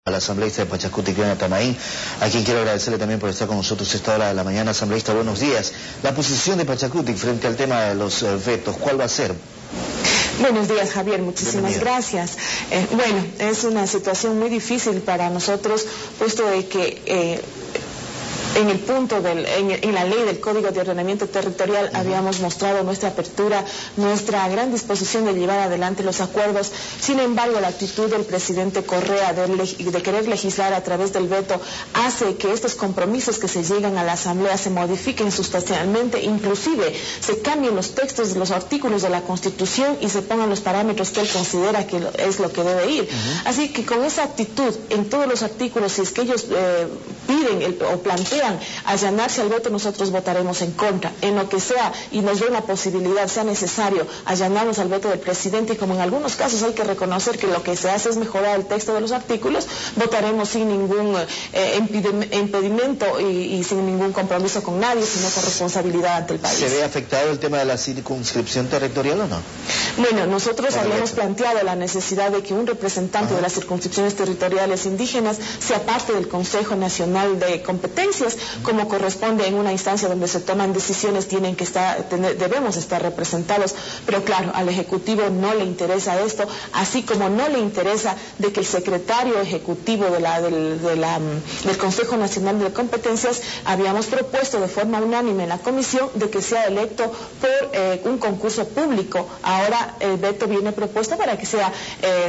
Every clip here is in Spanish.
Al asambleísta de Pachacutic, Leonard Tamaín, a quien quiero agradecerle también por estar con nosotros esta hora de la mañana. Asambleísta, buenos días. La posición de Pachacutic frente al tema de los vetos, ¿cuál va a ser? Buenos días, Javier, muchísimas gracias. Bueno, es una situación muy difícil para nosotros, puesto de que en el punto en la ley del Código de Ordenamiento Territorial habíamos mostrado nuestra apertura, nuestra gran disposición de llevar adelante los acuerdos. Sin embargo, la actitud del presidente Correa de querer legislar a través del veto hace que estos compromisos que se llegan a la Asamblea se modifiquen sustancialmente, inclusive se cambien los textos de los artículos de la Constitución y se pongan los parámetros que él considera que es lo que debe ir. Así que con esa actitud en todos los artículos, si es que ellos piden o plantean allanarse al veto, nosotros votaremos en contra. En lo que sea y nos dé una posibilidad, sea necesario allanarnos al veto del presidente, y como en algunos casos hay que reconocer que lo que se hace es mejorar el texto de los artículos, votaremos sin ningún impedimento y sin ningún compromiso con nadie, sino con responsabilidad ante el país. ¿Se ve afectado el tema de la circunscripción territorial o no? Bueno, nosotros habíamos planteado la necesidad de que un representante de las circunscripciones territoriales indígenas sea parte del Consejo Nacional de Competencias, como corresponde en una instancia donde se toman decisiones, debemos estar representados, pero claro, al Ejecutivo no le interesa esto, así como no le interesa de que el secretario ejecutivo del Consejo Nacional de Competencias habíamos propuesto de forma unánime en la comisión de que sea electo por un concurso público. Ahora el veto viene propuesto para que sea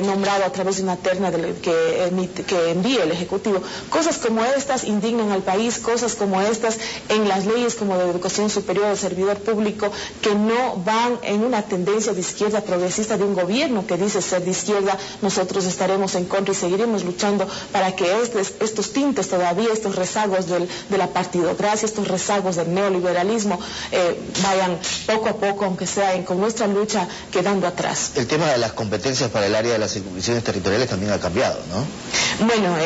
nombrado a través de una terna que envíe el Ejecutivo. Cosas como estas indignan al país, cosas como estas en las leyes como de educación superior del servidor público, que no van en una tendencia de izquierda progresista de un gobierno que dice ser de izquierda. Nosotros estaremos en contra y seguiremos luchando para que estos tintes todavía, estos rezagos de la partidocracia, estos rezagos del neoliberalismo vayan poco a poco, aunque sea con nuestra lucha, quedando atrás. El tema de las competencias para el área de las circunscripciones territoriales también ha cambiado, ¿no? Bueno,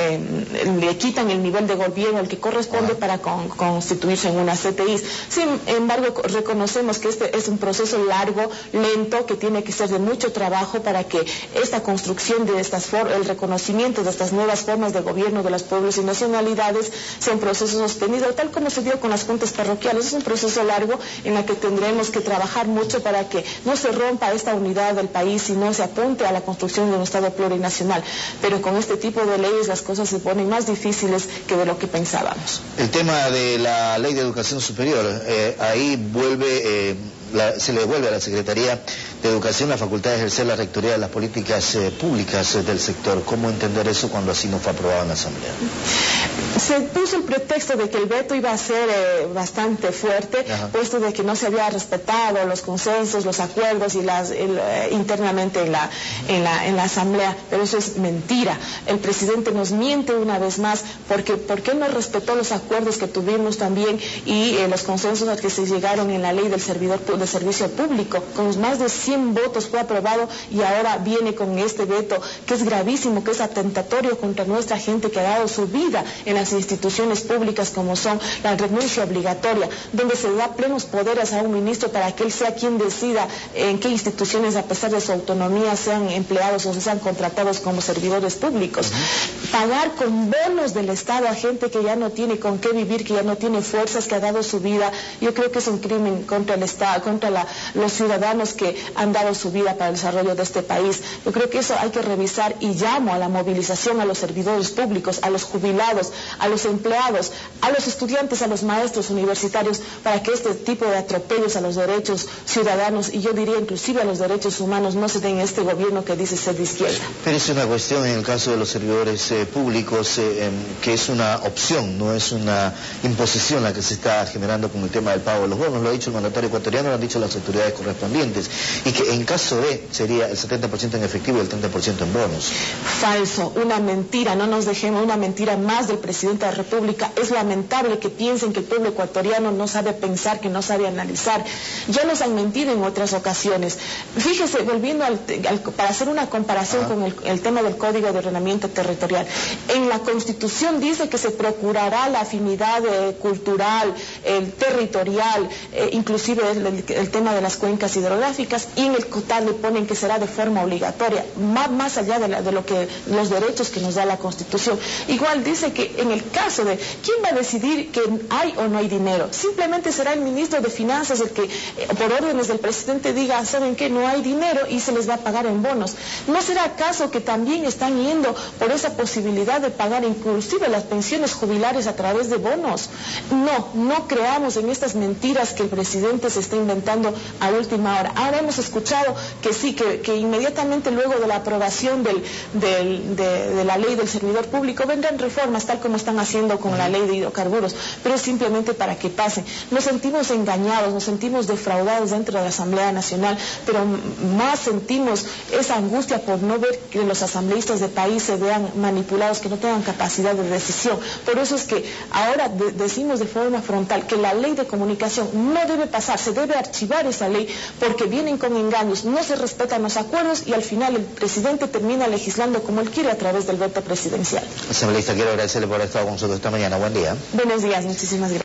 le quitan el nivel de gobierno al que corresponde para constituirse en una CTI. Sin embargo, reconocemos que este es un proceso largo, lento, que tiene que ser de mucho trabajo para que esta construcción de el reconocimiento de estas nuevas formas de gobierno de los pueblos y nacionalidades sea un proceso sostenido, tal como se dio con las juntas parroquiales. Es un proceso largo en el que tendremos que trabajar mucho para que no se rompa esta unidad del país y no se apunte a la construcción de un Estado plurinacional. Pero con este tipo de leyes las cosas se ponen más difíciles que de lo que pensábamos. El tema de la Ley de Educación Superior, ahí se le devuelve a la Secretaría de Educación la facultad de ejercer la rectoría de las políticas públicas del sector. ¿Cómo entender eso cuando así no fue aprobado en la Asamblea? Se puso el pretexto de que el veto iba a ser bastante fuerte, puesto de que no se había respetado los consensos, los acuerdos y internamente en la Asamblea, pero eso es mentira. El presidente nos miente una vez más, porque ¿por qué no respetó los acuerdos que tuvimos también y los consensos a que se llegaron en la ley del servicio público? Con más de 100 votos fue aprobado y ahora viene con este veto que es gravísimo, que es atentatorio contra nuestra gente que ha dado su vida en las instituciones públicas, como son la renuncia obligatoria, donde se da plenos poderes a un ministro para que él sea quien decida en qué instituciones, a pesar de su autonomía, sean empleados o sean contratados como servidores públicos. Pagar con bonos del Estado a gente que ya no tiene con qué vivir, que ya no tiene fuerzas, que ha dado su vida, yo creo que es un crimen contra el Estado, contra los ciudadanos que han dado su vida para el desarrollo de este país. Yo creo que eso hay que revisar y llamo a la movilización a los servidores públicos, a los jubilados, a los empleados, a los estudiantes, a los maestros universitarios, para que este tipo de atropellos a los derechos ciudadanos, y yo diría inclusive a los derechos humanos, no se den en este gobierno que dice ser de izquierda. Pero es una cuestión en el caso de los servidores públicos que es una opción, no es una imposición la que se está generando con el tema del pago de los bonos. Lo ha dicho el mandatario ecuatoriano, lo han dicho las autoridades correspondientes, y que en caso de sería el 70% en efectivo y el 30% en bonos. Falso, una mentira, no nos dejemos, una mentira más del presidente de la República. Es lamentable que piensen que el pueblo ecuatoriano no sabe pensar, que no sabe analizar. Ya nos han mentido en otras ocasiones. Fíjese, volviendo para hacer una comparación con el tema del Código de Ordenamiento Territorial. En la Constitución dice que se procurará la afinidad cultural, territorial, inclusive el tema de las cuencas hidrográficas, y en el COTAD le ponen que será de forma obligatoria, más allá de lo que los derechos que nos da la Constitución. Igual dice que en el caso de quién va a decidir que hay o no hay dinero, simplemente será el ministro de Finanzas el que por órdenes del presidente diga, ¿saben qué? No hay dinero y se les va a pagar en bonos. ¿No será acaso que también están yendo por esa posibilidad de pagar inclusive las pensiones jubilares a través de bonos? No creamos en estas mentiras que el presidente se está inventando a última hora. Ahora hemos escuchado que sí, que inmediatamente luego de la aprobación de la ley del servidor público vendrán reformas tal como están haciendo con la ley de hidrocarburos, pero es simplemente para que pase. Nos sentimos engañados, nos sentimos defraudados dentro de la Asamblea Nacional, pero más sentimos esa angustia por no ver que los asambleístas de país se vean manipulados, que no tengan capacidad de decisión. Por eso es que ahora decimos de forma frontal que la ley de comunicación no debe pasar, se debe archivar esa ley porque vienen con engaños, no se respetan los acuerdos y al final el presidente termina legislando como él quiere a través del veto presidencial. Asambleísta, quiero agradecerle por haber estado con nosotros esta mañana. Buen día. Buenos días, muchísimas gracias.